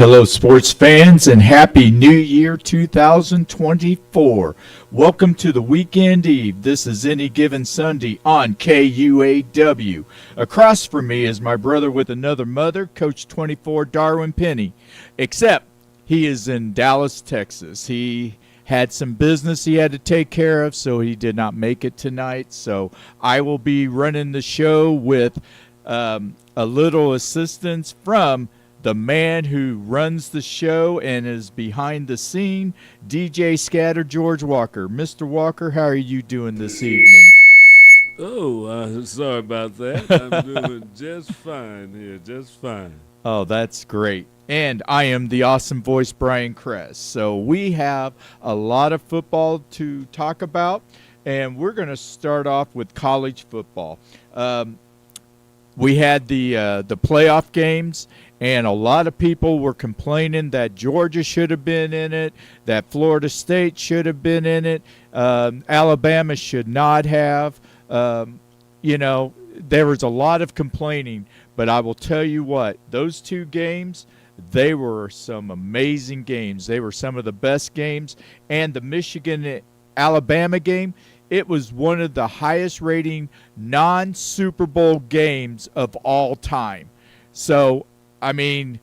Hello, sports fans, and Happy New Year 2024. Welcome to the Weekend Eve. This is Any Given Sunday on KUAW. Across from me is my brother with another mother, Coach 24 Darwin Penny, except he is in Dallas, Texas. He had some business he had to take care of, so he did not make it tonight. So I will be running the show with a little assistance from the man who runs the show and is behind the scene, DJ Scatter George Walker. Mr. Walker, how are you doing this evening? Sorry about that. I'm doing just fine here, just fine. Oh, that's great. And I am the awesome voice, Brian Kress. So we have a lot of football to talk about, and we're going to start off with college football. We had the playoff games, and a lot of people were complaining that Georgia should have been in it, that Florida State should have been in it, Alabama should not have. There was a lot of complaining, but I will tell you what, those two games, they were some amazing games. They were some of the best games, and the Michigan-Alabama game, it was one of the highest rating non-Super Bowl games of all time. So, I mean,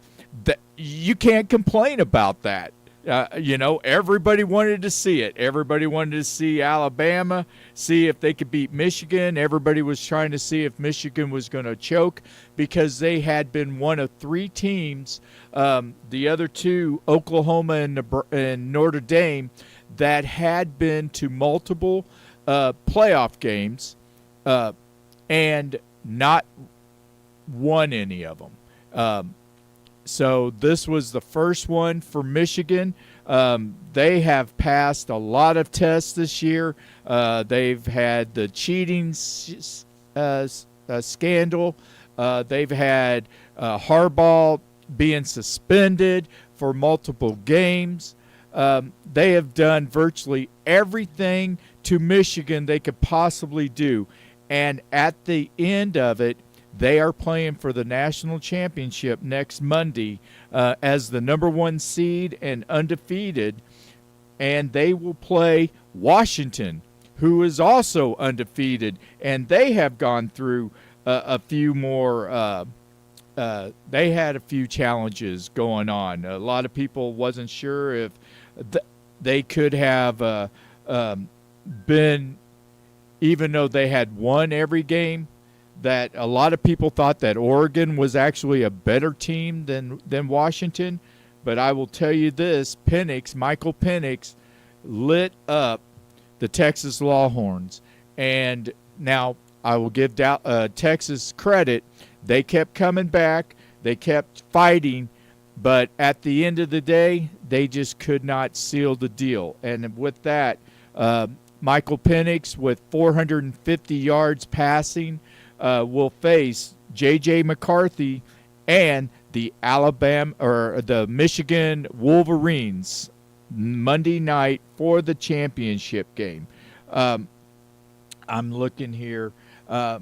you can't complain about that. Everybody wanted to see it. Everybody wanted to see Alabama, see if they could beat Michigan. Everybody was trying to see if Michigan was going to choke because they had been one of three teams, the other two, Oklahoma and Notre Dame, that had been to multiple playoff games and not won any of them. So this was the first one for Michigan. They have passed a lot of tests this year. They've had the cheating scandal. They've had Harbaugh being suspended for multiple games. They have done virtually everything to Michigan they could possibly do. And at the end of it, they are playing for the national championship next Monday as the number one seed and undefeated. And they will play Washington, who is also undefeated. And they have gone through a few more they had a few challenges going on. A lot of people wasn't sure if they could have been, even though they had won every game, that a lot of people thought that Oregon was actually a better team than Washington. But I will tell you this, Michael Penix lit up the Texas Longhorns. And now I will give Texas credit. They kept coming back. They kept fighting. But at the end of the day, they just could not seal the deal. And with that, Michael Penix with 450 yards passing will face J.J. McCarthy and the Michigan Wolverines Monday night for the championship game. I'm looking here. The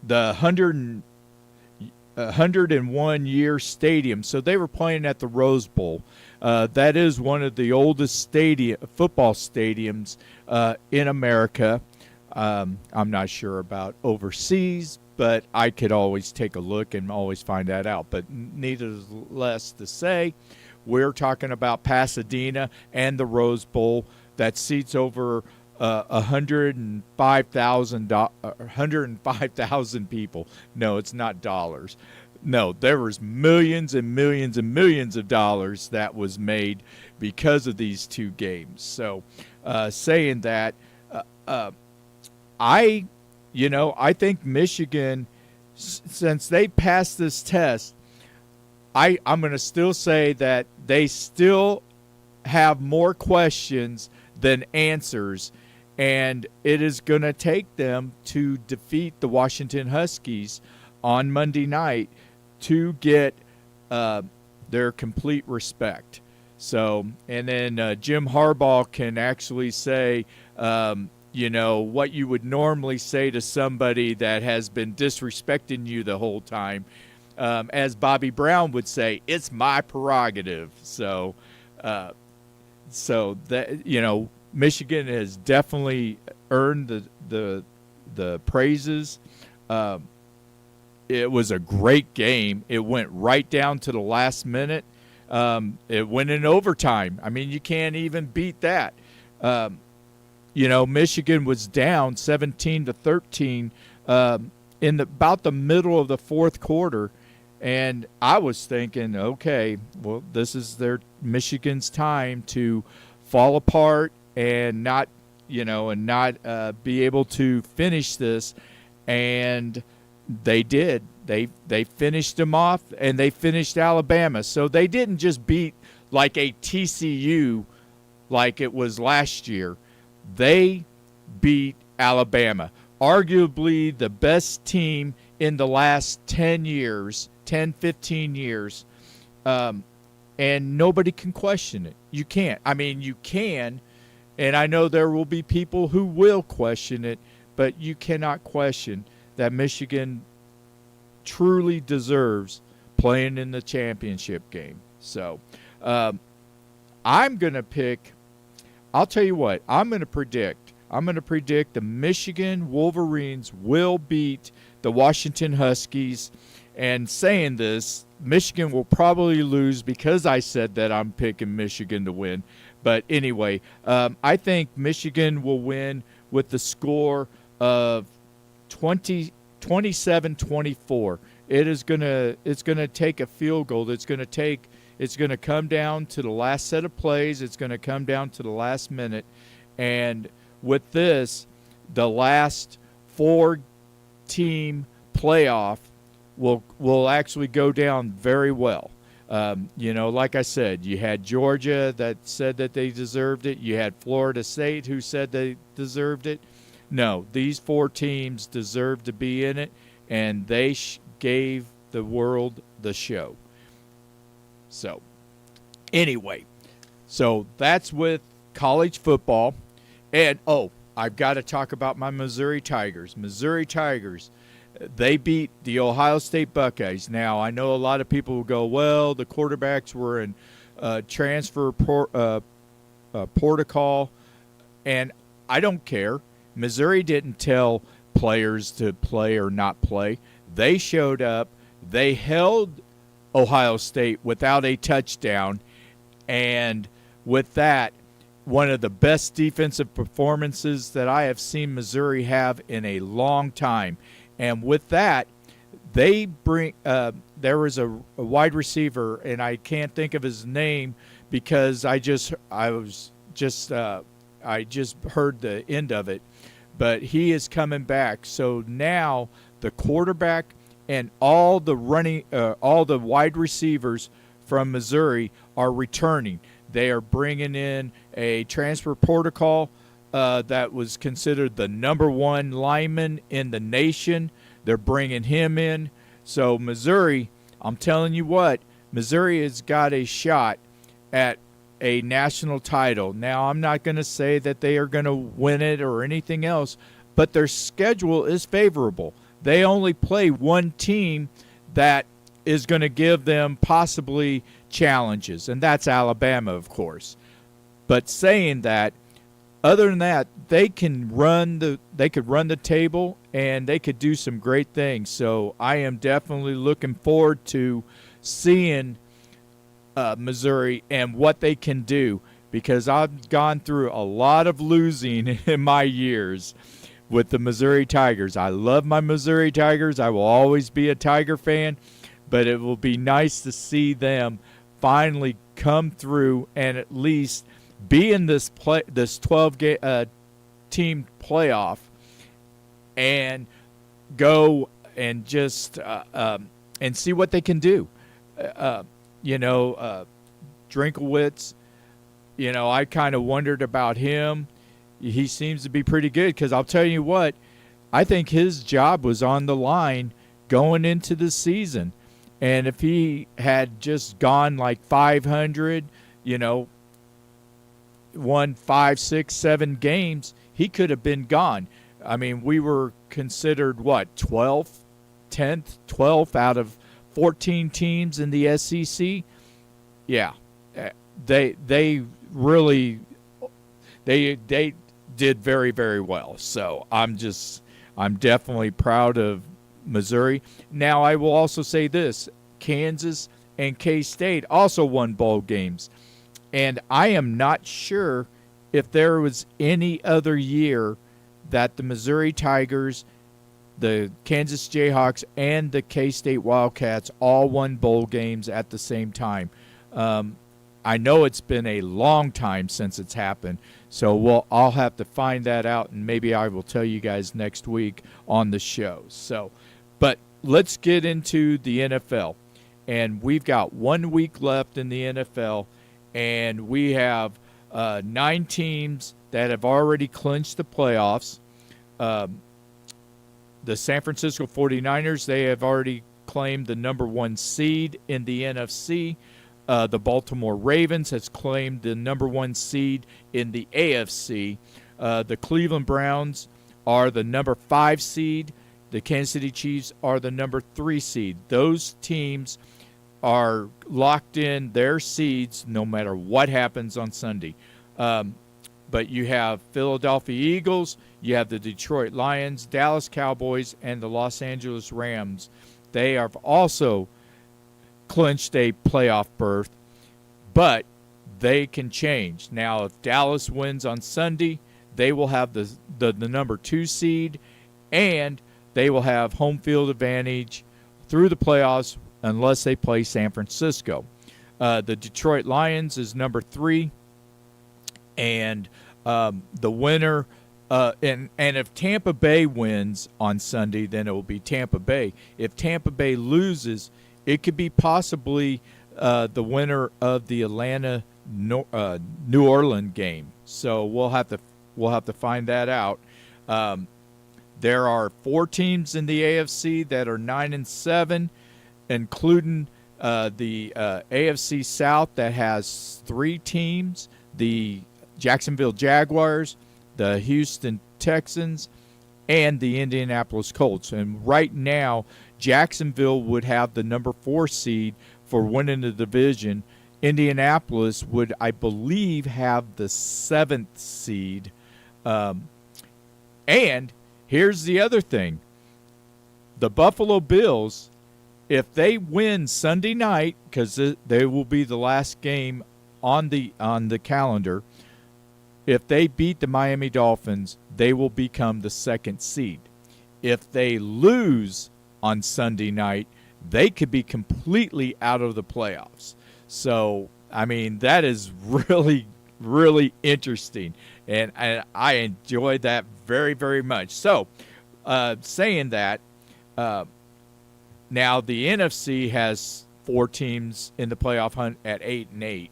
101-year stadium. So they were playing at the Rose Bowl. That is one of the oldest football stadiums in America. I'm not sure about overseas, but I could always take a look and always find that out. But needless to say, we're talking about Pasadena and the Rose Bowl that seats over 105,000 people. No, it's not dollars. No, there was millions and millions and millions of dollars that was made because of these two games. So saying that, I think Michigan, since they passed this test, I'm going to still say that they still have more questions than answers, and it is going to take them to defeat the Washington Huskies on Monday night to get their complete respect. So, and then Jim Harbaugh can actually say, what you would normally say to somebody that has been disrespecting you the whole time. As Bobby Brown would say, it's my prerogative. So that Michigan has definitely earned the praises. It was a great game. It went right down to the last minute. It went in overtime. I mean, you can't even beat that. Michigan was down 17-13 in about the middle of the fourth quarter, and I was thinking, okay, well, this is Michigan's time to fall apart and not be able to finish this, and they did. They finished them off, and they finished Alabama. So they didn't just beat like a TCU like it was last year. They beat Alabama, arguably the best team in the last 10 years, 10, 15 years, and nobody can question it. You can't. I mean, you can, and I know there will be people who will question it, but you cannot question that Michigan truly deserves playing in the championship game. So I'm going to pick – I'll tell you what, I'm going to predict the Michigan Wolverines will beat the Washington Huskies. And saying this, Michigan will probably lose because I said that I'm picking Michigan to win. But anyway, I think Michigan will win with the score of 27-24. It's gonna take a field goal. It's gonna come down to the last set of plays. It's gonna come down to the last minute, and with this, the last 4-team playoff will actually go down very well. Like I said, you had Georgia that said that they deserved it. You had Florida State who said they deserved it. No, these 4 teams deserve to be in it, and they gave the world the show. So, anyway, that's with college football. And, I've got to talk about my Missouri Tigers. Missouri Tigers, they beat the Ohio State Buckeyes. Now, I know a lot of people will go, well, the quarterbacks were in transfer protocol, and I don't care. Missouri didn't tell players to play or not play. They showed up. They held Ohio State without a touchdown, and with that, one of the best defensive performances that I have seen Missouri have in a long time. And with that, they bring there was a wide receiver, and I can't think of his name because I just heard the end of it, but he is coming back. So now the quarterback and all the wide receivers from Missouri are returning. They are bringing in a transfer protocol that was considered the number 1 lineman in the nation. They're bringing him in. So Missouri, I'm telling you what, Missouri has got a shot at a national title. Now, I'm not going to say that they are going to win it or anything else, but their schedule is favorable. They only play one team that is going to give them possibly challenges, and that's Alabama, of course. But saying that, other than that, they could run the table, and they could do some great things. So I am definitely looking forward to seeing Missouri and what they can do, because I've gone through a lot of losing in my years with the Missouri Tigers. I love my Missouri Tigers. I will always be a Tiger fan, but it will be nice to see them finally come through and at least be in this 12 team playoff and go and just and see what they can do. Drinkowitz, I kind of wondered about him. He seems to be pretty good, because I'll tell you what, I think his job was on the line going into the season. And if he had just gone like 500, won 5, 6, 7 games, he could have been gone. I mean, we were considered, 12th out of 14 teams in the SEC, yeah, they really they did very, very well. So I'm definitely proud of Missouri. Now I will also say this: Kansas and K-State also won bowl games, and I am not sure if there was any other year that the Missouri Tigers, the Kansas Jayhawks, and the K-State Wildcats all won bowl games at the same time. I know it's been a long time since it's happened, so I'll have to find that out, and maybe I will tell you guys next week on the show. So, but let's get into the NFL, and we've got 1 week left in the NFL, and we have 9 teams that have already clinched the playoffs. The San Francisco 49ers, they have already claimed the number 1 seed in the NFC. The Baltimore Ravens has claimed the number 1 seed in the AFC. The Cleveland Browns are the number 5 seed. The Kansas City Chiefs are the number 3 seed. Those teams are locked in their seeds no matter what happens on Sunday. But you have Philadelphia Eagles, you have the Detroit Lions, Dallas Cowboys, and the Los Angeles Rams. They have also clinched a playoff berth, but they can change. Now, if Dallas wins on Sunday, they will have the number 2 seed, and they will have home field advantage through the playoffs unless they play San Francisco. The Detroit Lions is number 3, and the winner and if Tampa Bay wins on Sunday, then it will be Tampa Bay. If Tampa Bay loses, it could be possibly the winner of the Atlanta New Orleans game. So we'll have to find that out. There are 4 teams in the AFC that are 9-7, including the AFC South that has 3 teams: the Jacksonville Jaguars, the Houston Texans, and the Indianapolis Colts. And right now, Jacksonville would have the number 4 seed for winning the division. Indianapolis would, I believe, have the 7th seed. And here's the other thing. The Buffalo Bills, if they win Sunday night, because they will be the last game on the calendar, if they beat the Miami Dolphins, they will become the 2nd seed. If they lose on Sunday night, they could be completely out of the playoffs. So, I mean, that is really, really interesting. And I enjoyed that very, very much. So, saying that, now the NFC has 4 teams in the playoff hunt at 8-8.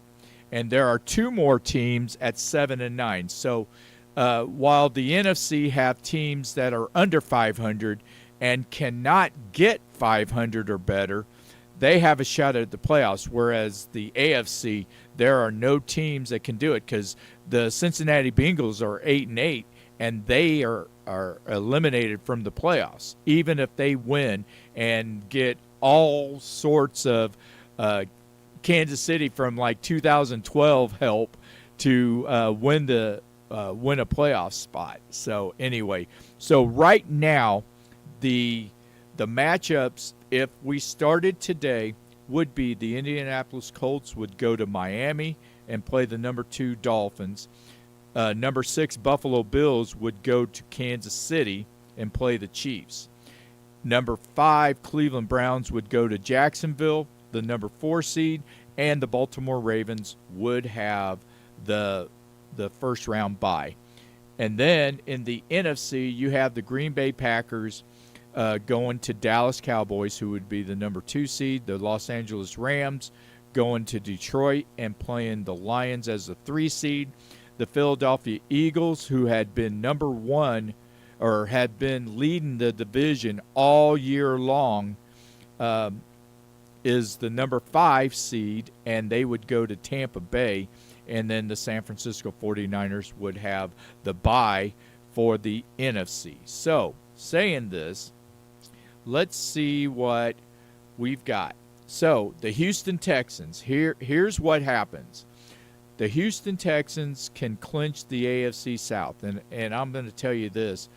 And there are 2 more teams at 7-9. So while the NFC have teams that are under 500 and cannot get 500 or better, they have a shot at the playoffs. Whereas the AFC, there are no teams that can do it because the Cincinnati Bengals are 8-8, and they are eliminated from the playoffs, even if they win and get all sorts of Kansas City from like 2012 help to win a playoff spot. So anyway, so right now the matchups, if we started today, would be the Indianapolis Colts would go to Miami and play the number 2 Dolphins. Number 6 Buffalo Bills would go to Kansas City and play the Chiefs. Number 5 Cleveland Browns would go to Jacksonville, the number 4 seed, and the Baltimore Ravens would have the first round bye. And then in the NFC, you have the Green Bay Packers going to Dallas Cowboys, who would be the number 2 seed. The Los Angeles Rams going to Detroit and playing the Lions as the 3 seed. The Philadelphia Eagles, who had been number 1 or had been leading the division all year long, is the number 5 seed, and they would go to Tampa Bay. And then the San Francisco 49ers would have the bye for the NFC. So, saying this, let's see what we've got. So the Houston Texans, here's what happens. The Houston Texans can clinch the AFC South. And I'm going to tell you this.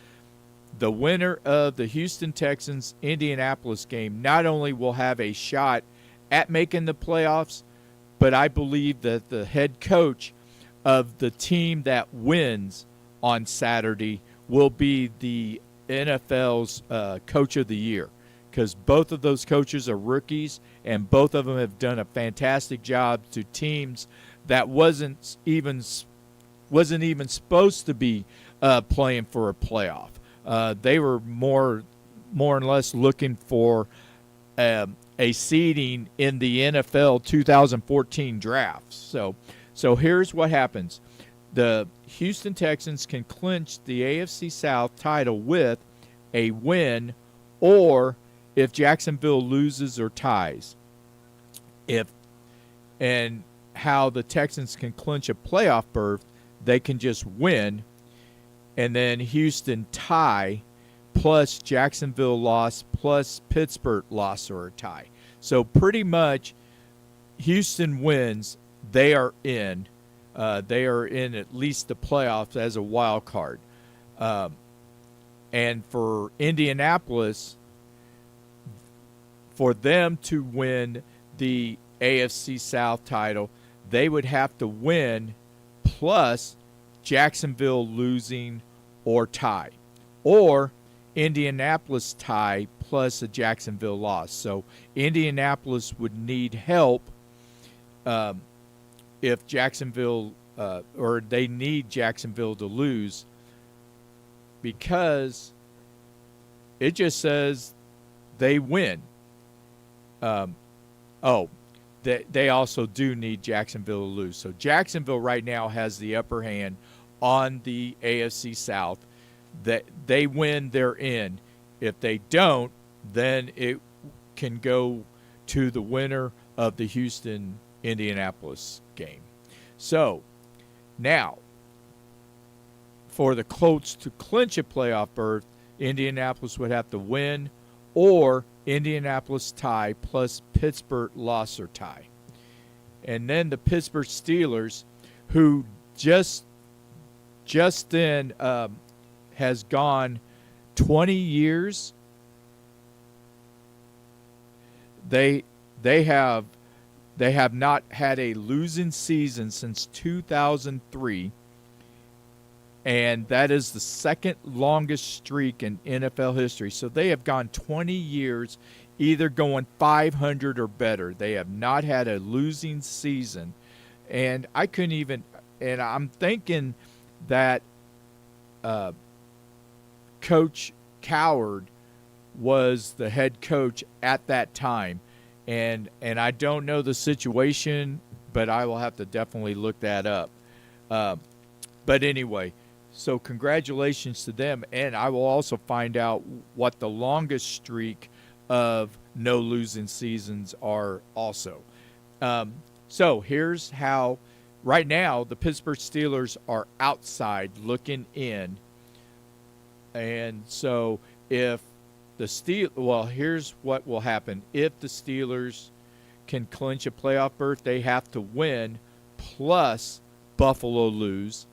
The winner of the Houston Texans Indianapolis game not only will have a shot at making the playoffs, but I believe that the head coach of the team that wins on Saturday will be the NFL's Coach of the Year, because both of those coaches are rookies, and both of them have done a fantastic job to teams that wasn't even supposed to be playing for a playoff. They were more or less looking for a seeding in the NFL 2014 draft. So here's what happens. The Houston Texans can clinch the AFC South title with a win, or if Jacksonville loses or ties. And how the Texans can clinch a playoff berth, they can just win, and then Houston tie, plus Jacksonville loss, plus Pittsburgh loss or a tie. So pretty much Houston wins, they are in. They are in at least the playoffs as a wild card. And for Indianapolis, for them to win the AFC South title, they would have to win plus Jacksonville losing or tie, or Indianapolis tie plus a Jacksonville loss. So Indianapolis would need help if Jacksonville or they need Jacksonville to lose, because it just says they win. They also do need Jacksonville to lose. So Jacksonville right now has the upper hand on the AFC South. That they win, they're in. If they don't, then it can go to the winner of the Houston-Indianapolis game. So now, for the Colts to clinch a playoff berth, Indianapolis would have to win, or Indianapolis tie plus Pittsburgh loss or tie. And then the Pittsburgh Steelers, who just then has gone 20 years. They have not had a losing season since 2003. And that is the second longest streak in NFL history. So they have gone 20 years either going 500 or better. They have not had a losing season. And I'm thinking that Coach Coward was the head coach at that time. And I don't know the situation, but I will have to definitely look that up. But anyway, so congratulations to them, and I will also find out what the longest streak of no losing seasons are also. So here's how, right now, the Pittsburgh Steelers are outside looking in. And so if here's what will happen. If the Steelers can clinch a playoff berth, they have to win plus Buffalo lose,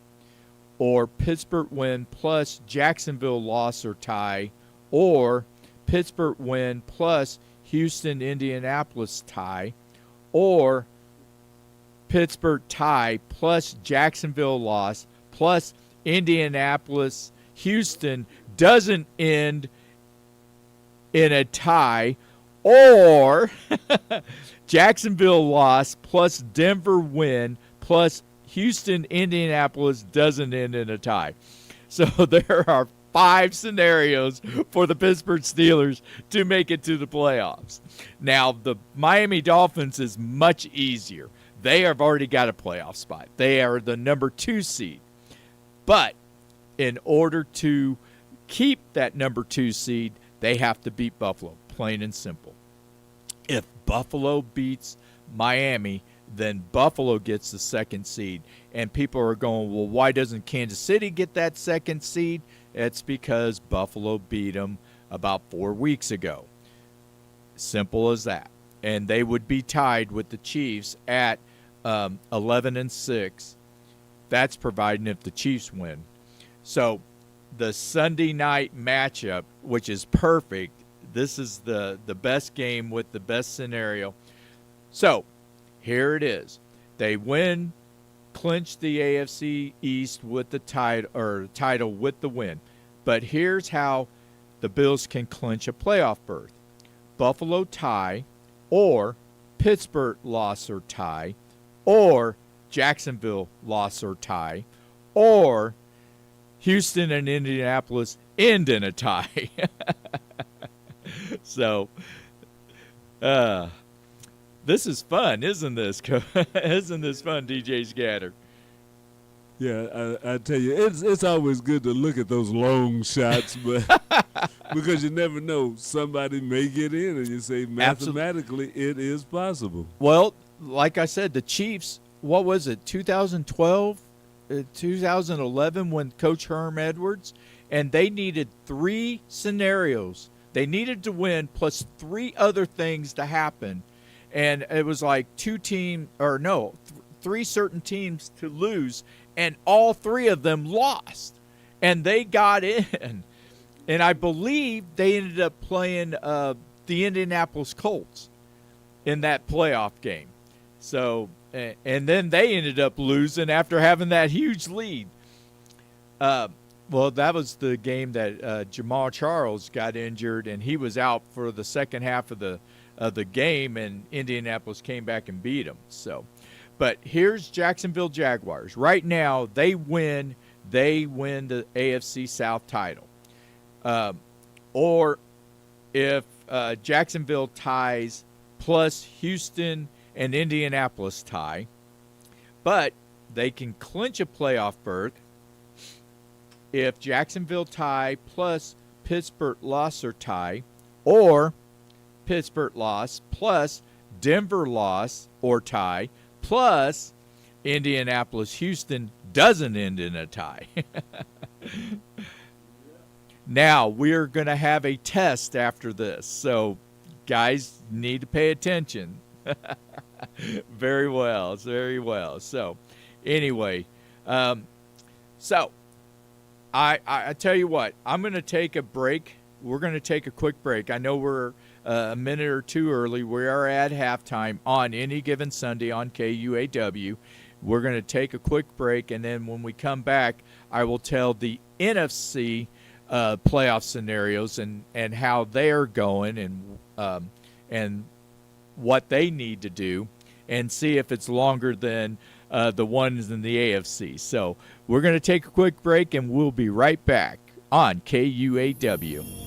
or Pittsburgh win plus Jacksonville loss or tie, or Pittsburgh win plus Houston, Indianapolis tie, or Pittsburgh tie plus Jacksonville loss plus Indianapolis, Houston doesn't end in a tie, or Jacksonville loss plus Denver win plus Houston, Indianapolis doesn't end in a tie. So there are 5 scenarios for the Pittsburgh Steelers to make it to the playoffs. Now, the Miami Dolphins is much easier. They have already got a playoff spot. They are the number 2 seed. But in order to keep that number 2 seed, they have to beat Buffalo, plain and simple. If Buffalo beats Miami, then Buffalo gets the 2nd seed. And people are going, well, why doesn't Kansas City get that 2nd seed? It's because Buffalo beat them about 4 weeks ago. Simple as that. And they would be tied with the Chiefs at 11-6. That's providing if the Chiefs win. So the Sunday night matchup, which is perfect, this is the best game with the best scenario. So here it is. They win, clinch the AFC East with the title with the win. But here's how the Bills can clinch a playoff berth. Buffalo tie, or Pittsburgh loss or tie, or Jacksonville loss or tie, or Houston and Indianapolis end in a tie. So, this is fun, isn't this? Isn't this fun, DJ Scatter? Yeah, I tell you, it's always good to look at those long shots, but because you never know, somebody may get in, and you say mathematically it is possible. Well, like I said, the Chiefs. What was it? 2012, 2011, when Coach Herm Edwards, and they needed 3 scenarios. They needed to win plus 3 other things to happen, and it was like 3 certain teams to lose. And all 3 of them lost, and they got in. And I believe they ended up playing the Indianapolis Colts in that playoff game. So, and then they ended up losing after having that huge lead. Well, that was the game that Jamal Charles got injured, and he was out for the second half of the game, and Indianapolis came back and beat him. So. But here's Jacksonville Jaguars. Right now, they win the AFC South title. Or if Jacksonville ties plus Houston and Indianapolis tie, but they can clinch a playoff berth if Jacksonville tie plus Pittsburgh loss or tie, or Pittsburgh loss plus Denver loss or tie, plus Indianapolis-Houston doesn't end in a tie. Now, we're going to have a test after this, so guys need to pay attention. Very well, very well. So, anyway, so I tell you what, I'm going to take a break. We're going to take a quick break. I know we're a minute or 2 early. We are at halftime on Any Given Sunday on KUAW. We're going to take a quick break, and then when we come back, I will tell the NFC playoff scenarios and how they're going and what they need to do, and see if it's longer than the ones in the AFC. So we're going to take a quick break, and we'll be right back on KUAW.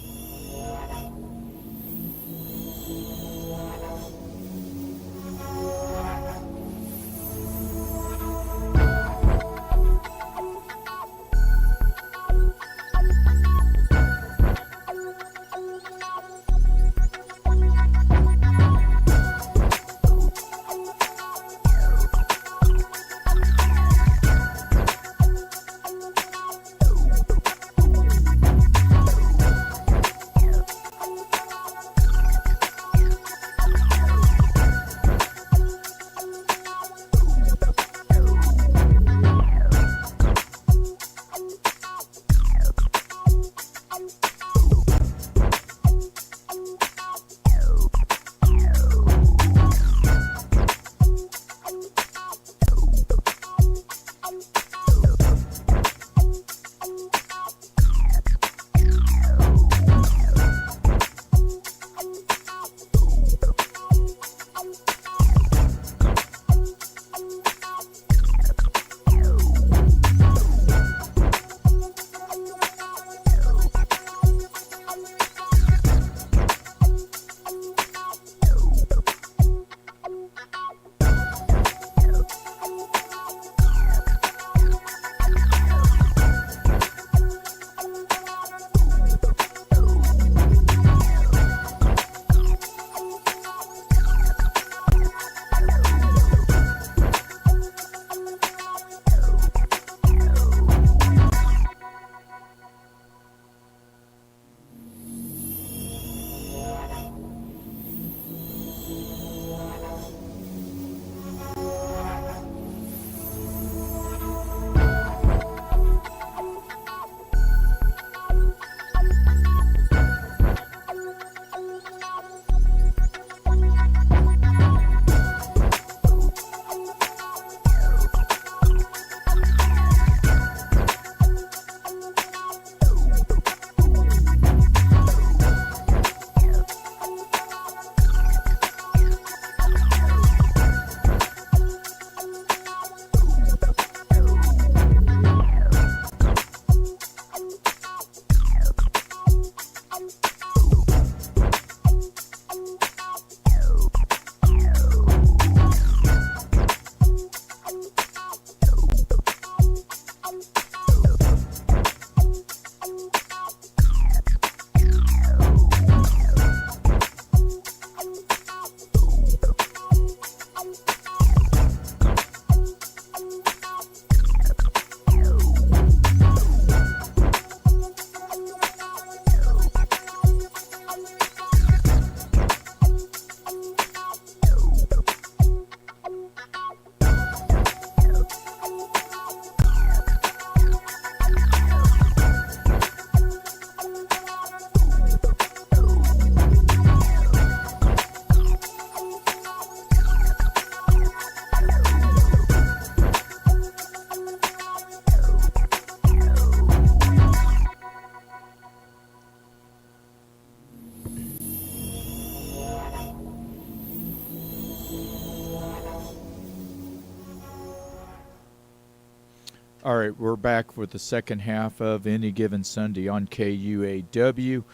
All right, we're back with the second half of Any Given Sunday on KUAW.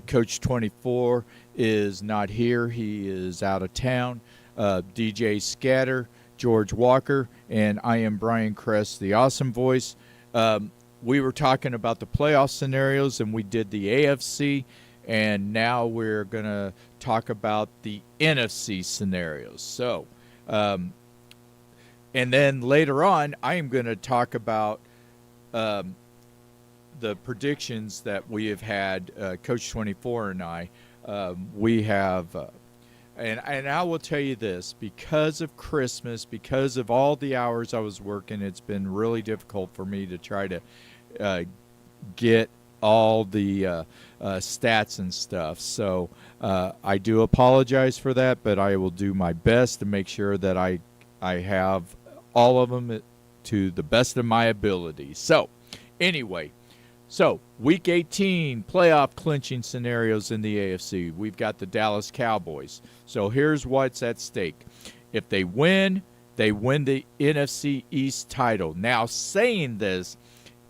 Coach 24 is not here. He is out of town. DJ Scatter, George Walker, and I am Brian Kress, the awesome voice. We were talking about the playoff scenarios, and we did the AFC, and now we're going to talk about the NFC scenarios. So, and then later on, I am going to talk about the predictions that we have had, Coach 24 and I. We have, and I will tell you this, because of Christmas, because of all the hours I was working, it's been really difficult for me to try to get all the stats and stuff. So I do apologize for that, but I will do my best to make sure that I have all of them to the best of my ability. So anyway, week 18 playoff clinching scenarios in the AFC. We've got the Dallas Cowboys. So here's what's at stake. If they win the NFC East title. Now, saying this,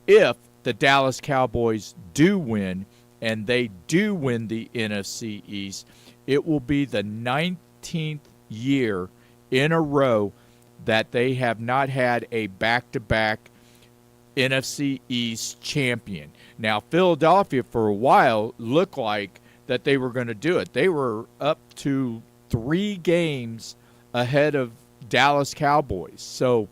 if the Dallas Cowboys do win and they do win the NFC East, it will be the 19th year in a row that they have not had a back-to-back NFC East champion. Now, Philadelphia for a while looked like that they were going to do it. They were up to 3 games ahead of Dallas Cowboys. So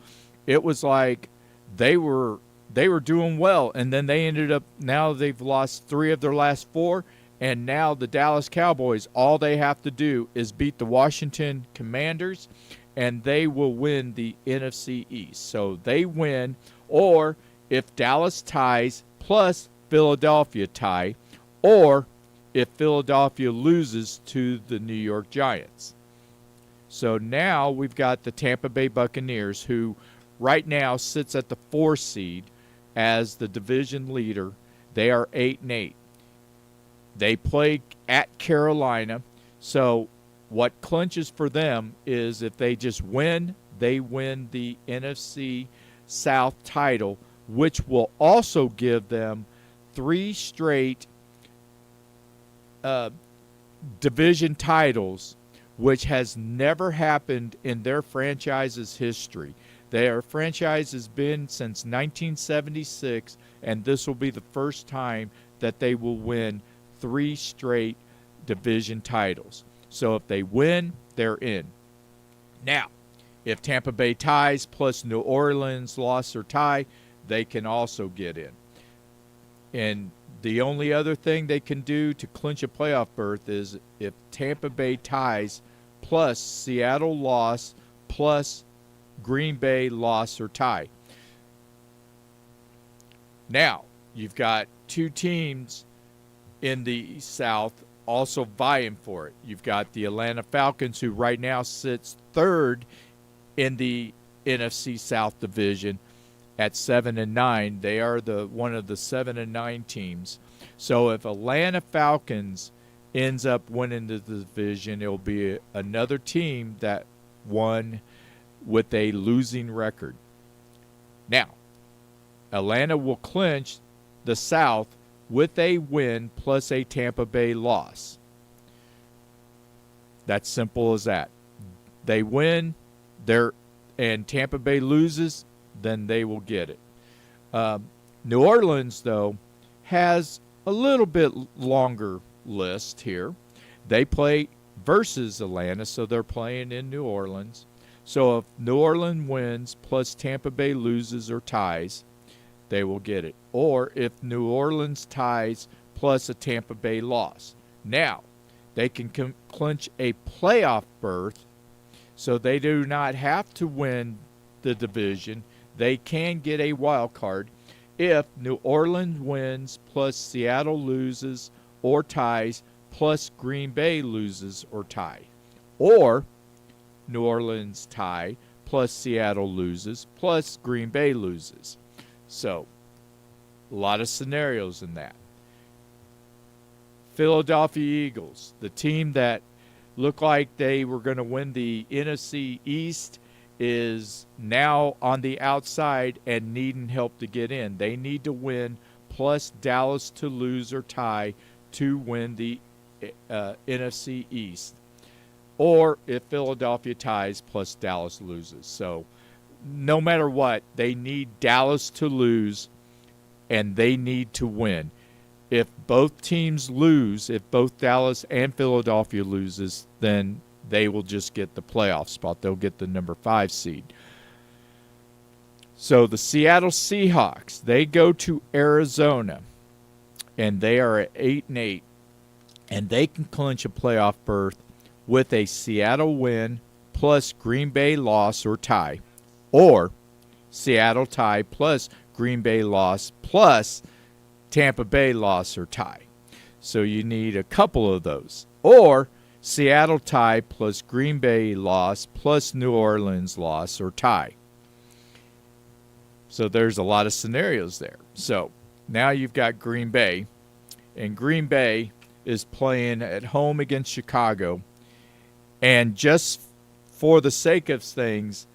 it was like they were doing well, and then they ended up, now they've lost 3 of their last 4, and now the Dallas Cowboys, all they have to do is beat the Washington Commanders, and they will win the NFC East. So they win, or if Dallas ties plus Philadelphia tie, or if Philadelphia loses to the New York Giants. So now we've got the Tampa Bay Buccaneers, who right now sits at the 4 seed as the division leader. They are 8-8. They play at Carolina. So what clinches for them is if they just win, they win the NFC South title, which will also give them 3 straight division titles, which has never happened in their franchise's history. Their franchise has been since 1976, and this will be the first time that they will win 3 straight division titles. So if they win, they're in. Now, if Tampa Bay ties plus New Orleans loss or tie, they can also get in. And the only other thing they can do to clinch a playoff berth is if Tampa Bay ties plus Seattle loss plus Green Bay loss or tie. Now, you've got 2 teams in the South also vying for it. You've got the Atlanta Falcons, who right now sits 3rd in the NFC South division at 7-9. They are one of the 7-9 teams. So if Atlanta Falcons ends up winning the division, it'll be another team that won with a losing record. Now, Atlanta will clinch the South with a win plus a Tampa Bay loss. That's simple as that. They win, and Tampa Bay loses, then they will get it. New Orleans, though, has a little bit longer list here. They play versus Atlanta, so they're playing in New Orleans. So if New Orleans wins plus Tampa Bay loses or ties, they will get it. Or if New Orleans ties plus a Tampa Bay loss. Now, they can clinch a playoff berth, so they do not have to win the division. They can get a wild card if New Orleans wins plus Seattle loses or ties plus Green Bay loses or tie. Or New Orleans tie plus Seattle loses plus Green Bay loses. So, a lot of scenarios in that. Philadelphia Eagles, the team that looked like they were going to win the NFC East is now on the outside and needing help to get in. They need to win plus Dallas to lose or tie to win the NFC East. Or if Philadelphia ties plus Dallas loses. So no matter what, they need Dallas to lose and they need to win. If both teams lose, if both Dallas and Philadelphia loses, then they will just get the playoff spot. They'll get the number 5 seed. So the Seattle Seahawks, they go to Arizona, and they are at 8-8, and they can clinch a playoff berth with a Seattle win plus Green Bay loss or tie, or Seattle tie plus Green Bay loss plus Tampa Bay loss or tie. So you need a couple of those. Or Seattle tie plus Green Bay loss plus New Orleans loss or tie. So there's a lot of scenarios there. So now you've got Green Bay, and Green Bay is playing at home against Chicago. And just for the sake of things,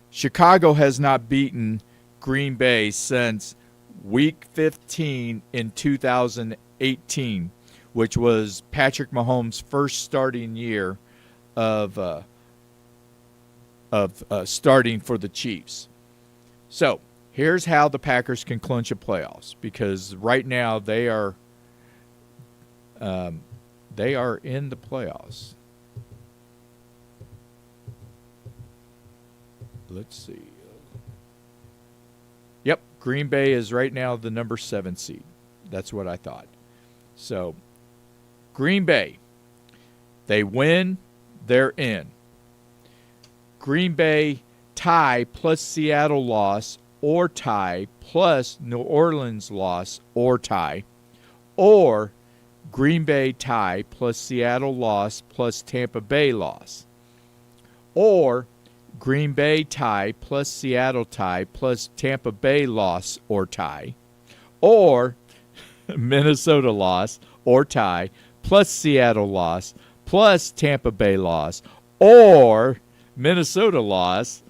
Chicago has not beaten Green Bay since Week 15 in 2018, which was Patrick Mahomes' first starting year of starting for the Chiefs. So here's how the Packers can clinch a playoffs, because right now they are in the playoffs. Let's see. Yep, Green Bay is right now the number 7 seed. That's what I thought. So Green Bay, they win, they're in. Green Bay tie plus Seattle loss or tie plus New Orleans loss or tie, or Green Bay tie plus Seattle loss plus Tampa Bay loss, or Green Bay tie plus Seattle tie plus Tampa Bay loss or tie, or Minnesota loss or tie plus Seattle loss plus Tampa Bay loss, or Minnesota loss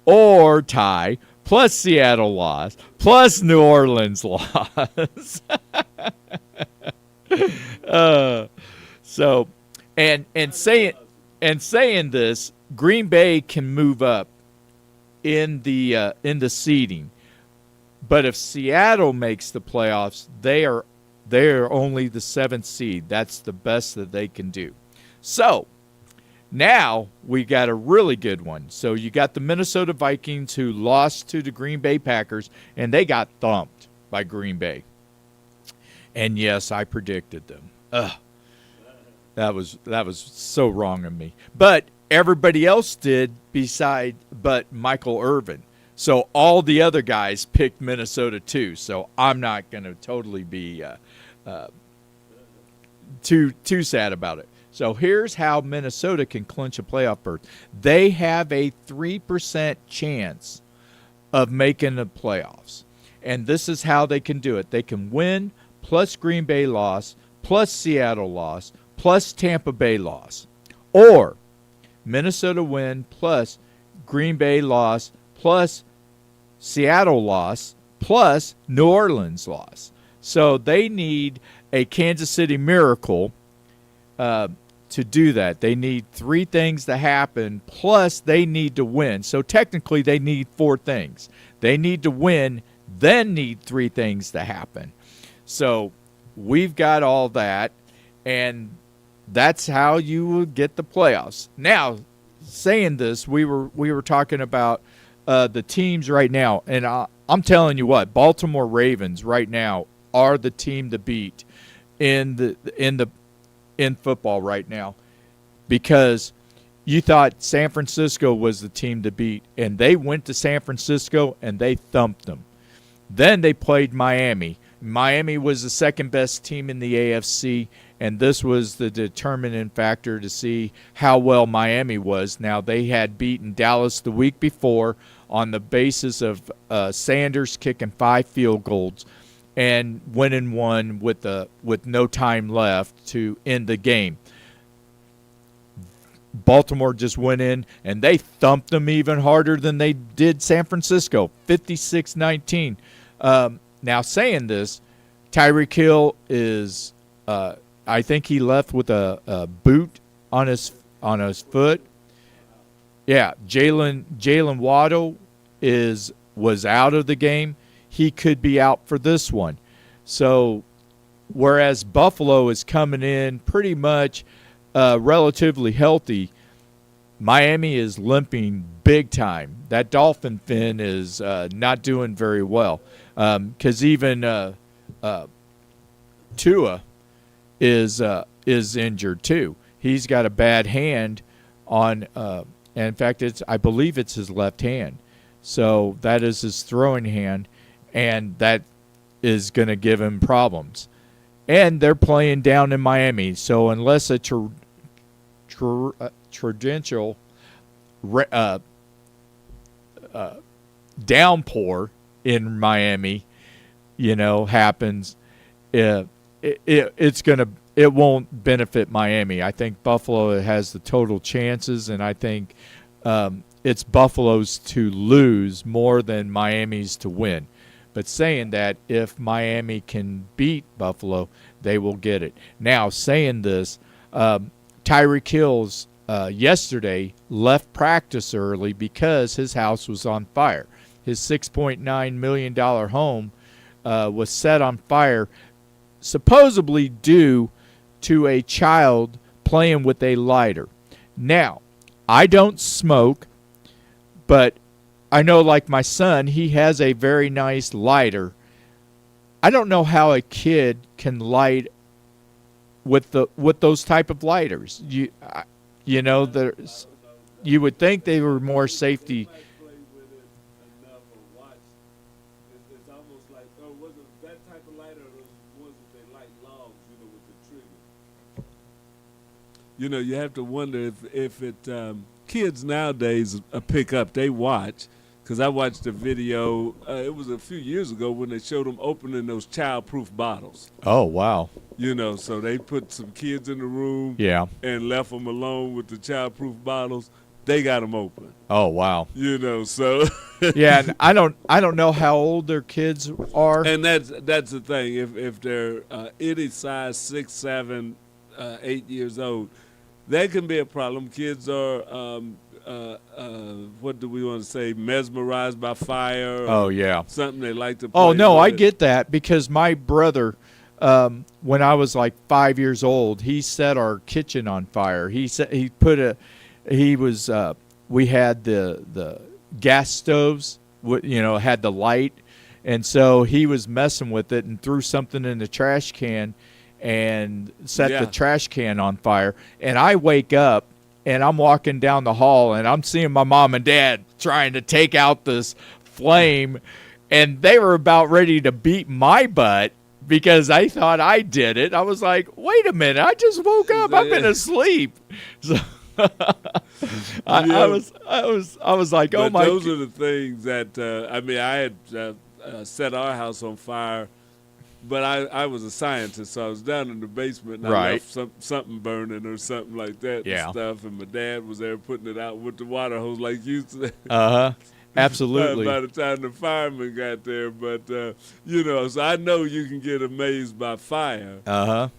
or tie plus Seattle loss plus New Orleans loss. So saying this, Green Bay can move up in the seeding, but if Seattle makes the playoffs, they are only the 7th seed. That's the best that they can do. So now we got a really good one. So you got the Minnesota Vikings, who lost to the Green Bay Packers, and they got thumped by Green Bay. And yes, I predicted them. That was so wrong of me. But everybody else did but Michael Irvin. So all the other guys picked Minnesota too. So I'm not going to totally be too sad about it. So here's how Minnesota can clinch a playoff berth. They have a 3% chance of making the playoffs. And this is how they can do it. They can win plus Green Bay loss plus Seattle loss plus Tampa Bay loss. Or Minnesota win plus Green Bay loss plus Seattle loss plus New Orleans loss. So they need a Kansas City miracle to do that. They need 3 things to happen, plus they need to win. So technically they need 4 things. They need to win, then need 3 things to happen. So we've got all that, and that's how you will get the playoffs. Now, saying this, we were talking about the teams right now, and I'm telling you what, Baltimore Ravens right now are the team to beat in football right now, because you thought San Francisco was the team to beat, and they went to San Francisco and they thumped them. Then they played Miami. Miami was the second best team in the AFC, and this was the determining factor to see how well Miami was. Now, they had beaten Dallas the week before on the basis of Sanders kicking 5 field goals and winning one with no time left to end the game. Baltimore just went in and they thumped them even harder than they did San Francisco, 56-19. Now, saying this, Tyreek Hill is, I think he left with a boot on his foot. Yeah, Jalen Waddle was out of the game. He could be out for this one. So, whereas Buffalo is coming in pretty much relatively healthy, Miami is limping big time. That dolphin fin is not doing very well because even Tua is injured too. He's got a bad hand on, and in fact, I believe it's his left hand. So that is his throwing hand, and that is going to give him problems. And they're playing down in Miami, so unless a torrential downpour in Miami, happens, it won't benefit Miami. I think Buffalo has the total chances, and I think it's Buffalo's to lose more than Miami's to win. But saying that, if Miami can beat Buffalo, they will get it. Now, saying this, Tyreek Hill's yesterday left practice early because his house was on fire. His $6.9 million home was set on fire, supposedly due to a child playing with a lighter. Now, I don't smoke, but I know, like my son, he has a very nice lighter. I don't know how a kid can light with those type of lighters. You would think they were more safety. You have to wonder if kids nowadays pick up, they watch. Because I watched a video, it was a few years ago when they showed them opening those child-proof bottles. Oh, wow. So they put some kids in the room and left them alone with the child-proof bottles. They got them open. Oh, wow. So. Yeah, and I don't know how old their kids are. And that's the thing. If they're any size, 6, 7, 8 years old, that can be a problem. Kids are what do we want to say, mesmerized by fire? Oh, yeah. Something they like to play. Oh, no, I get that because my brother, when I was like 5 years old, he set our kitchen on fire. We had the gas stoves, had the light, and so he was messing with it and threw something in the trash can and set the trash can on fire. And I wake up, and I'm walking down the hall, and I'm seeing my mom and dad trying to take out this flame, and they were about ready to beat my butt because I thought I did it. I was like, wait a minute, I just woke up. I've been asleep. So I was like, oh, my. Those are the things that, I had set our house on fire. But I was a scientist, so I was down in the basement, and I left something burning or something like that and stuff, and my dad was there putting it out with the water hose like you said. Absolutely. By the time the firemen got there. But, so I know you can get amazed by fire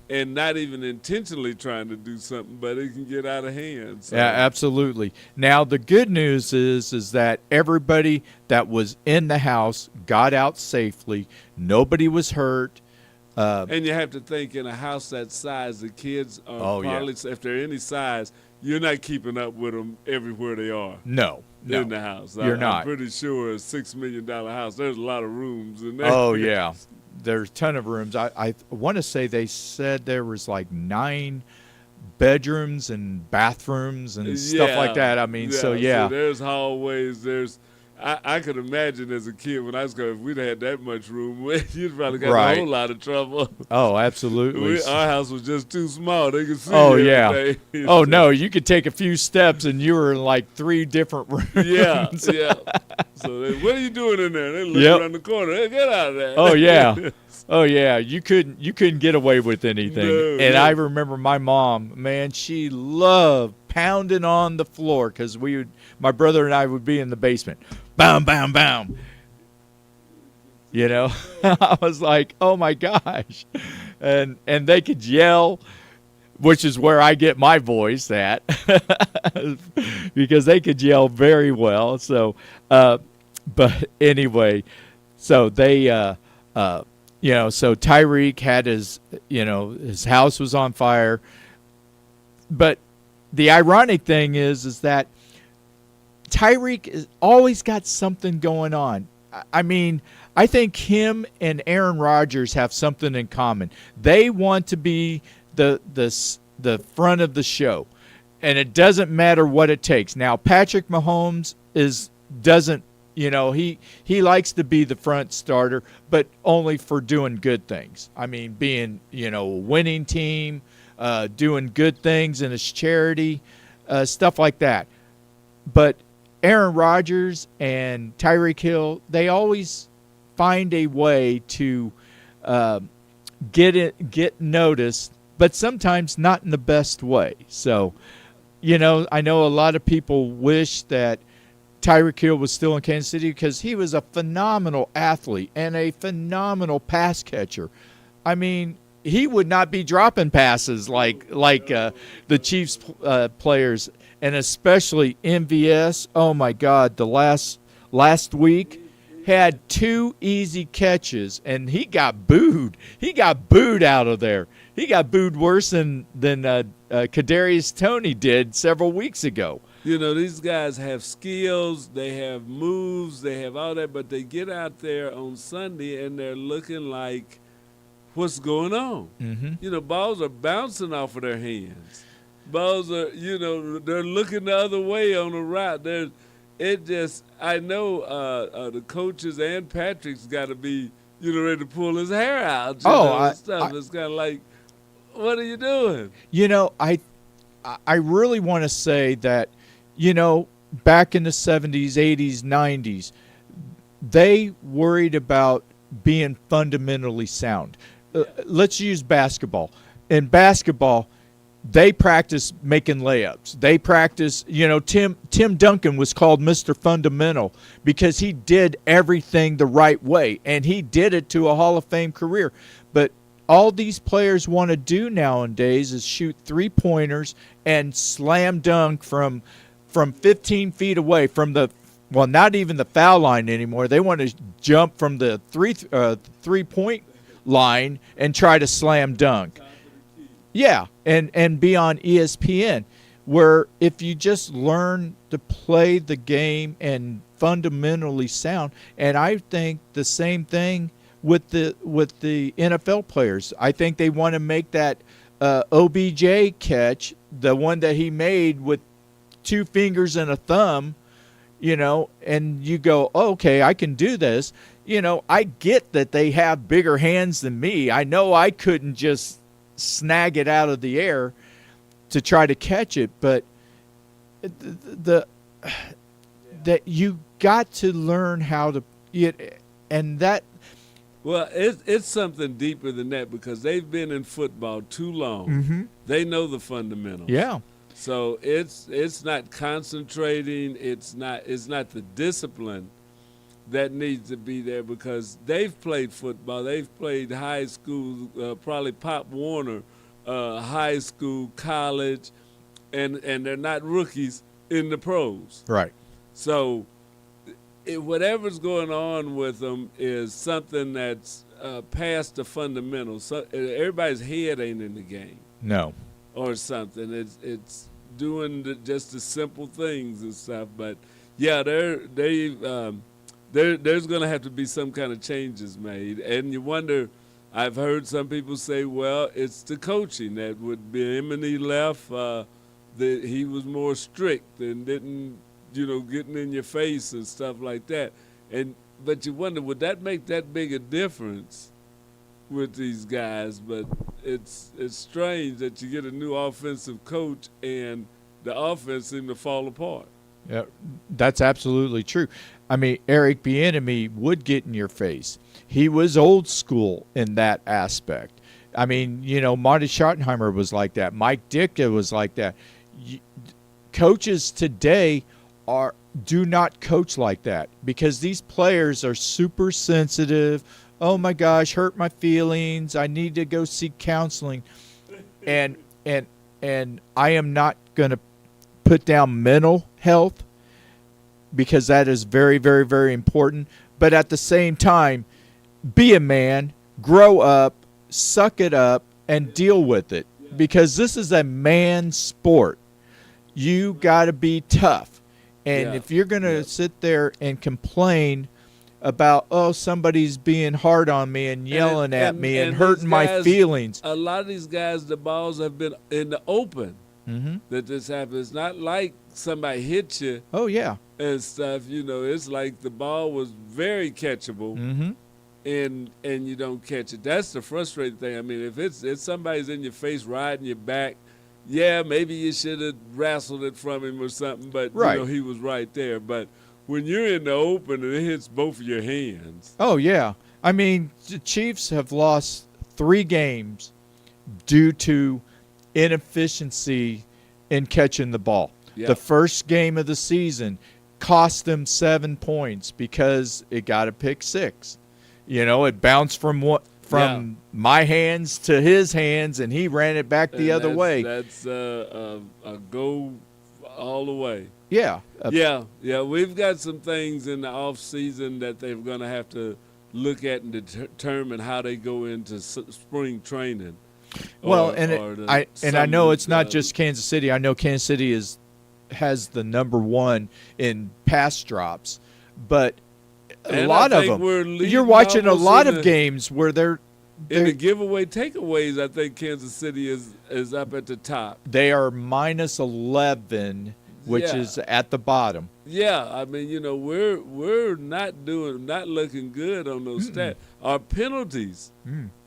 and not even intentionally trying to do something, but it can get out of hand. So. Yeah, absolutely. Now, the good news is that everybody that was in the house got out safely. Nobody was hurt. And you have to think, in a house that size, the kids are probably, if they're any size, you're not keeping up with them everywhere they are. No. In the house. You're not. I'm pretty sure a $6 million house, there's a lot of rooms in there. Oh, yeah. There's a ton of rooms. I want to say they said there was like 9 bedrooms and bathrooms and stuff like that. So there's hallways, I could imagine as a kid when I was going, if we'd had that much room, you'd probably got a whole lot of trouble. Oh, absolutely. Our house was just too small. They could see everything. Oh, no, you could take a few steps and you were in like 3 different rooms. Yeah. So what are you doing in there? They look around the corner. Hey, get out of there. Oh, yeah. Oh, yeah. You couldn't get away with anything. I remember my mom, man, she loved pounding on the floor because my brother and I would be in the basement. Bam, bam, bam. You know, I was like, oh my gosh. And they could yell, which is where I get my voice at, because they could yell very well. So, but anyway, so they, so Tyreek had his house was on fire. But the ironic thing is that Tyreek is always got something going on. I mean, I think him and Aaron Rodgers have something in common. They want to be the front of the show, and it doesn't matter what it takes. Now, Patrick Mahomes doesn't. He likes to be the front starter, but only for doing good things. I mean, being a winning team, doing good things in his charity, stuff like that. But Aaron Rodgers and Tyreek Hill, they always find a way to get noticed, but sometimes not in the best way. So, I know a lot of people wish that Tyreek Hill was still in Kansas City because he was a phenomenal athlete and a phenomenal pass catcher. I mean, he would not be dropping passes like the Chiefs players, and especially MVS. Oh my God, the last week had 2 easy catches, and he got booed. He got booed out of there. He got booed worse than Kadarius Toney did several weeks ago. These guys have skills, they have moves, they have all that, but they get out there on Sunday and they're looking like, what's going on? Mm-hmm. Balls are bouncing off of their hands. Balls are, they're looking the other way on the route. I know the coaches and Patrick's got to be, ready to pull his hair out. It's kind of like, what are you doing? I really want to say that, back in the 70s, 80s, 90s, they worried about being fundamentally sound. Let's use basketball. In basketball, they practice making layups. They practice, Tim Duncan was called Mr. Fundamental because he did everything the right way, and he did it to a Hall of Fame career. But all these players want to do nowadays is shoot 3-pointers and slam dunk from 15 feet away from not even the foul line anymore. They want to jump from the three-point line and try to slam dunk. Yeah, and be on ESPN, where if you just learn to play the game and fundamentally sound, and I think the same thing with the NFL players. I think they want to make that OBJ catch, the one that he made with 2 fingers and a thumb, and you go, oh, okay, I can do this. I get that they have bigger hands than me. I know I couldn't just snag it out of the air to try to catch it, but that you got to learn how to and that. Well, it's something deeper than that because they've been in football too long. Mm-hmm. They know the fundamentals. Yeah. So it's not concentrating. It's not the discipline that needs to be there because they've played football. They've played high school, probably Pop Warner, high school, college, and they're not rookies in the pros. Right. So whatever's going on with them is something that's past the fundamentals. So everybody's head ain't in the game. No. Or something. It's doing just the simple things and stuff. But yeah, there's going to have to be some kind of changes made. And you wonder. I've heard some people say, well, it's the coaching that would be. When he left, he was more strict and didn't, getting in your face and stuff like that. But you wonder, would that make that big a difference with these guys? But it's strange that you get a new offensive coach and the offense seems to fall apart. Yeah, that's absolutely true. I mean, Eric Bieniemy would get in your face. He was old school in that aspect. I mean, Marty Schottenheimer was like that. Mike Ditka was like that. coaches today do not coach like that because these players are super sensitive. Oh my gosh, hurt my feelings. I need to go seek counseling. And I am not going to put down mental health because that is very, very, very important. But at the same time, be a man, grow up, suck it up, and deal with it because this is a man sport. You got to be tough. And if you're going to sit there and complain about, oh, somebody's being hard on me and yelling at me and hurting my feelings. A lot of these guys, the balls have been in the open Mm-hmm. that this happens. It's not like somebody hit you Oh, yeah. and stuff. It's like the ball was very catchable. Mm-hmm. And you don't catch it. That's the frustrating thing. I mean, if somebody's in your face riding your back, yeah, maybe you should have wrestled it from him or something, but Right. he was right there. But when you're in the open and it hits both of your hands. Oh, yeah. I mean, the Chiefs have lost 3 games due to inefficiency in catching the ball. Yeah. The first game of the season cost them 7 points because it got a pick 6. It bounced from my hands to his hands, and he ran it back the other way. That's a go all the way. Yeah. Yeah. We've got some things in the off season that they're going to have to look at and determine how they go into spring training. Well, I know it's not just Kansas City. I know Kansas City has the number 1 in pass drops, but a lot of them. You're watching a lot of games where they're in the giveaway takeaways. I think Kansas City is up at the top. They are minus 11, which is at the bottom. Yeah, I mean, we're not looking good on those stats. Our penalties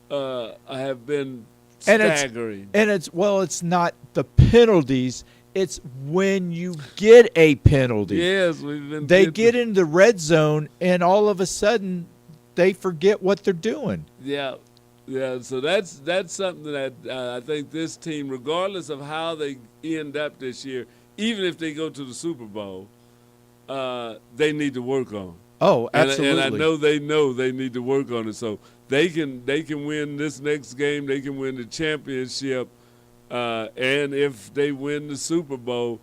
have been staggering. It's not the penalties. It's when you get a penalty. Yes, they get in the red zone, and all of a sudden, they forget what they're doing. Yeah. So that's something that I think this team, regardless of how they end up this year, even if they go to the Super Bowl, they need to work on. Oh, absolutely. And I know they need to work on it. So they can win this next game. They can win the championship. And if they win the Super Bowl,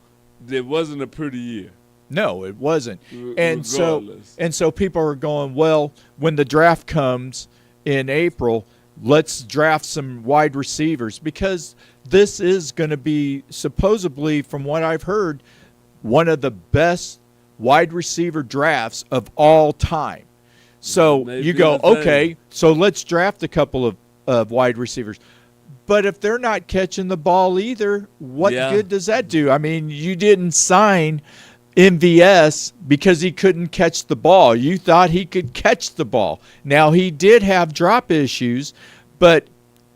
it wasn't a pretty year. No, it wasn't. And regardless. so people are going, well, when the draft comes in April, let's draft some wide receivers because this is going to be supposedly, from what I've heard, one of the best wide receiver drafts of all time. So you go, okay, so let's draft a couple of wide receivers. But if they're not catching the ball either, what good does that do? I mean, you didn't sign MVS because he couldn't catch the ball. You thought he could catch the ball. Now, he did have drop issues, but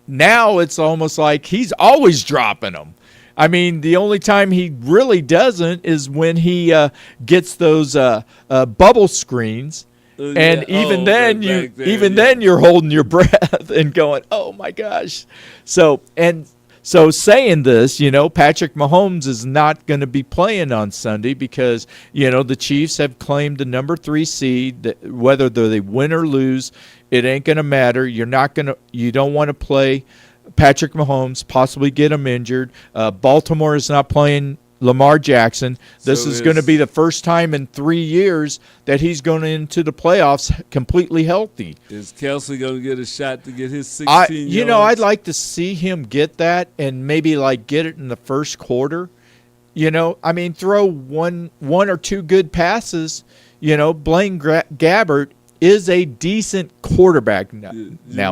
now it's almost like he's always dropping them. I mean, the only time he really doesn't is when he gets those bubble screens. And even then you're holding your breath and going, oh my gosh. So saying this, Patrick Mahomes is not going to be playing on Sunday because, the Chiefs have claimed the number 3 seed. Whether they win or lose, it ain't going to matter. You don't want to play Patrick Mahomes, possibly get him injured. Baltimore is not playing Lamar Jackson. This is going to be the first time in 3 years that he's going into the playoffs completely healthy. Is Kelsey going to get a shot to get his 16 yards? I'd like to see him get that and maybe get it in the first quarter. Throw one or two good passes. Blaine Gabbert is a decent quarterback. Now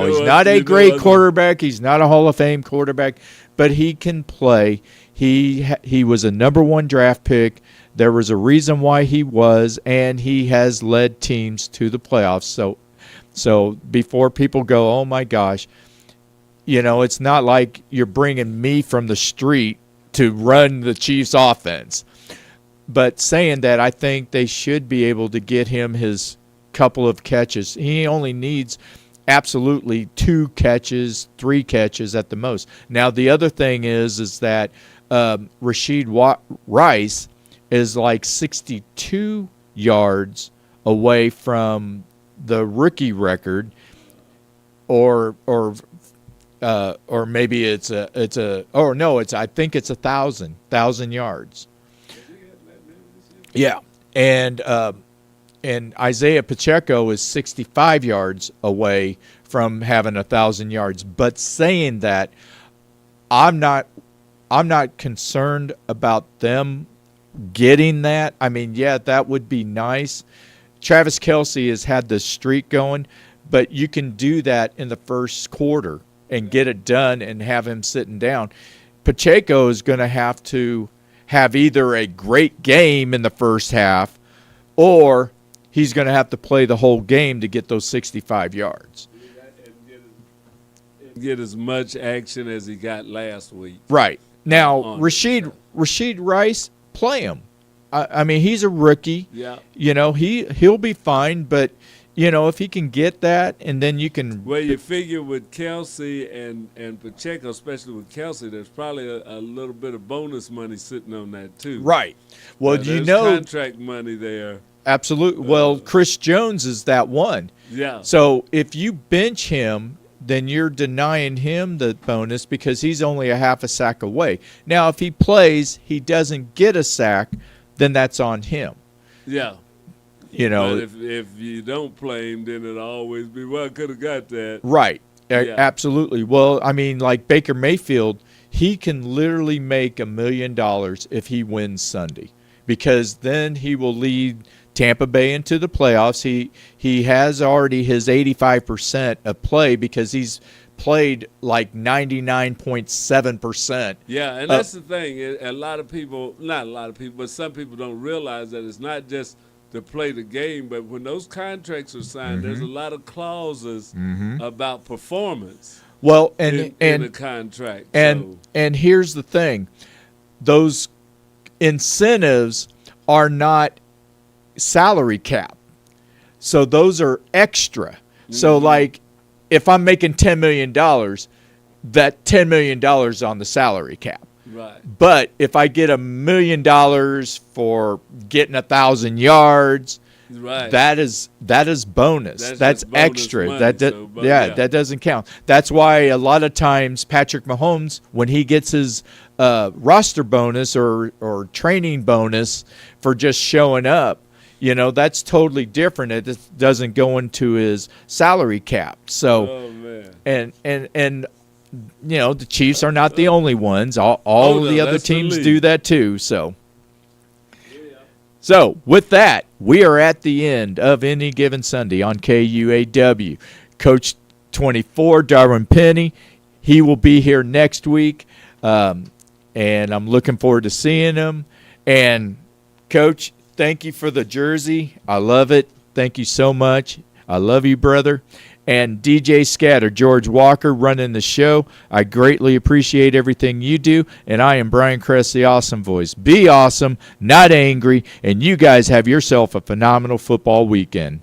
he's not a great quarterback. He's not a Hall of Fame quarterback, but he can play. He was a number 1 draft pick. There was a reason why he was, and he has led teams to the playoffs. So before people go, oh my gosh, it's not like you're bringing me from the street to run the Chiefs offense. But saying that, I think they should be able to get him his couple of catches. He only needs absolutely 2 catches, 3 catches at the most. Now the other thing is that Rice is like 62 yards away from the rookie record, or maybe it's I think it's 1,000 yards. Yeah, and Isaiah Pacheco is 65 yards away from having 1,000 yards. But saying that, I'm not concerned about them getting that. I mean, yeah, that would be nice. Travis Kelce has had the streak going, but you can do that in the first quarter and get it done and have him sitting down. Pacheco is going to have either a great game in the first half, or he's going to have to play the whole game to get those 65 yards. Get as much action as he got last week. Right. Now, Rashid Rice, play him. I mean, he's a rookie. Yeah. You know, he'll be fine, but you know, if he can get that, and then you can. Well, you figure with Kelce and Pacheco, especially with Kelce, there's probably a little bit of bonus money sitting on that too. Right. Well, there's contract money there. Absolutely. Well, Chris Jones is that one. Yeah. So if you bench him, then you're denying him the bonus because he's only a half a sack away. Now, if he plays, he doesn't get a sack, then that's on him. Yeah. You know, but if you don't play him, then it'll always be, well, I could have got that. Right. Yeah. Absolutely. Well, I mean, like Baker Mayfield, he can literally make $1 million if he wins Sunday, because then he will lead Tampa Bay into the playoffs. He has already his 85% of play because he's played like 99.7%. Yeah, and that's the thing. Not a lot of people, but some people don't realize that it's not just to play the game, but when those contracts are signed, there's a lot of clauses about performance. Well, in the contract. And here's the thing. Those incentives are not salary cap. So those are extra. So like if I'm making $10 million, that $10 million on the salary cap. Right. But if I get $1 million for getting 1,000 yards, right, that is bonus. That's bonus extra. Money, That doesn't count. That's why a lot of times Patrick Mahomes, when he gets his roster bonus or training bonus for just showing up, you know, that's totally different. It doesn't go into his salary cap. So, and you know, the Chiefs are not the only ones. All the other teams do that too. So with that, we are at the end of Any Given Sunday on KUAW. Coach 24, Darwin Penny, he will be here next week, and I'm looking forward to seeing him. And, Coach, thank you for the jersey. I love it. Thank you so much. I love you, brother. And DJ Scatter, George Walker, running the show. I greatly appreciate everything you do. And I am Brian Kress, the Awesome Voice. Be awesome, not angry, and you guys have yourself a phenomenal football weekend.